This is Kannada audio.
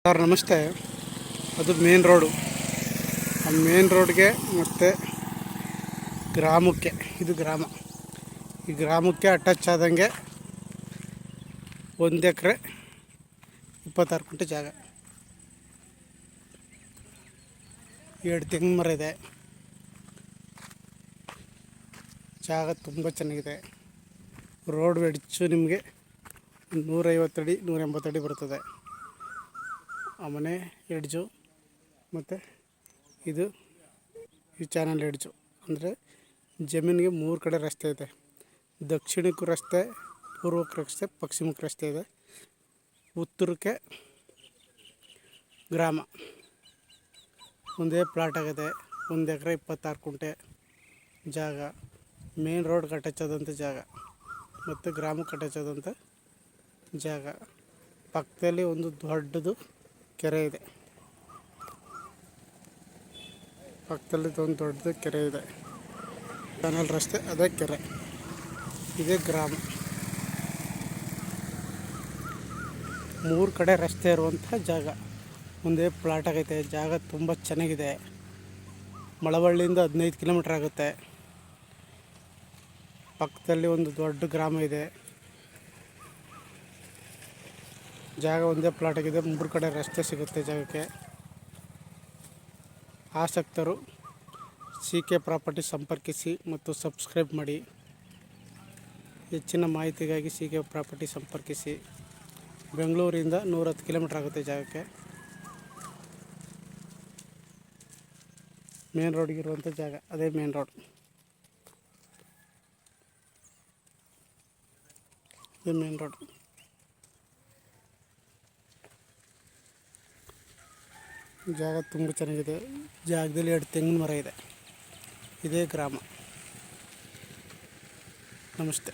ಸರ್ ನಮಸ್ತೆ. ಅದು ಮೇನ್ ರೋಡು. ಆ ಮೇನ್ ರೋಡ್ಗೆ ಮತ್ತು ಗ್ರಾಮಕ್ಕೆ, ಇದು ಗ್ರಾಮ, ಈ ಗ್ರಾಮಕ್ಕೆ ಅಟ್ಯಾಚ್ ಆದಂಗೆ 1 ಎಕರೆ 26 ಗುಂಟೆ ಜಾಗ, 2 ತೆಂಗಿನ ಮರ ಇದೆ. ಜಾಗ ತುಂಬ ಚೆನ್ನಾಗಿದೆ. ರೋಡ್ ವೆಡ್ಚು ನಿಮಗೆ 150 ಅಡಿ 180 ಅಡಿ ಬರ್ತದೆ. ಆ ಮನೆ ಎಡ್ಜು ಮತ್ತು ಇದು ಈ ಚಾನಲ್ ಎಡ್ಜು, ಅಂದರೆ ಜಮೀನಿಗೆ 3 ಕಡೆ ರಸ್ತೆ ಇದೆ. ದಕ್ಷಿಣಕ್ಕೂ ರಸ್ತೆ, ಪೂರ್ವಕ್ಕೆ ರಸ್ತೆ, ಪಶ್ಚಿಮಕ್ಕೆ ರಸ್ತೆ ಇದೆ. ಉತ್ತರಕ್ಕೆ ಗ್ರಾಮ. ಒಂದೇ ಪ್ಲಾಟ್ ಆಗಿದೆ. 1 ಎಕರೆ 26 ಗುಂಟೆ ಜಾಗ, ಮೇನ್ ರೋಡ್ ಕಟ್ಟಚ್ಚೋದಂಥ ಜಾಗ ಮತ್ತು ಗ್ರಾಮಕ್ಕೆ ಕಟ್ಟಚ್ಚೋದಂಥ ಜಾಗ. ಪಕ್ಕದಲ್ಲಿ ಒಂದು ದೊಡ್ಡದು ಕೆರೆ ಇದೆ. ಪಕ್ಕದಲ್ಲಿ ಒಂದು ದೊಡ್ಡದು ಕೆರೆ ಇದೆ. ಚಾನಲ್ ರಸ್ತೆ, ಅದೇ ಕೆರೆ, ಇದೇ ಗ್ರಾಮ. 3 ಕಡೆ ರಸ್ತೆ ಇರುವಂಥ ಜಾಗ, ಒಂದೇ ಪ್ಲಾಟ್ ಆಗೈತೆ. ಜಾಗ ತುಂಬ ಚೆನ್ನಾಗಿದೆ. ಮಳವಳ್ಳಿಯಿಂದ 15 ಕಿಲೋಮೀಟ್ರ್ ಆಗುತ್ತೆ. ಪಕ್ಕದಲ್ಲಿ ಒಂದು ದೊಡ್ಡ ಗ್ರಾಮ ಇದೆ. ಜಾಗ ಒಂದೇ ಪ್ಲಾಟ್ ಆಗಿದೆ. 3 ಕಡೆ ರಸ್ತೆ ಸಿಗುತ್ತೆ ಜಾಗಕ್ಕೆ. ಆಸಕ್ತರು CK ಪ್ರಾಪರ್ಟಿ ಸಂಪರ್ಕಿಸಿ ಮತ್ತು ಸಬ್ಸ್ಕ್ರೈಬ್ ಮಾಡಿ. ಹೆಚ್ಚಿನ ಮಾಹಿತಿಗಾಗಿ CK ಪ್ರಾಪರ್ಟಿ ಸಂಪರ್ಕಿಸಿ. ಬೆಂಗಳೂರಿಂದ 110 ಕಿಲೋಮೀಟ್ರ್ ಆಗುತ್ತೆ ಜಾಗಕ್ಕೆ. ಮೇನ್ ರೋಡ್ಗಿರುವಂಥ ಜಾಗ, ಅದೇ ಮೇನ್ ರೋಡ್, ಇದೇ ಮೇನ್ ರೋಡ್. ಜಾಗ ತುಂಬ ಚೆನ್ನಾಗಿದೆ. ಜಾಗದಲ್ಲಿ 2 ತೆಂಗಿನ ಮರ ಇದೆ. ಇದೇ ಗ್ರಾಮ. ನಮಸ್ತೆ.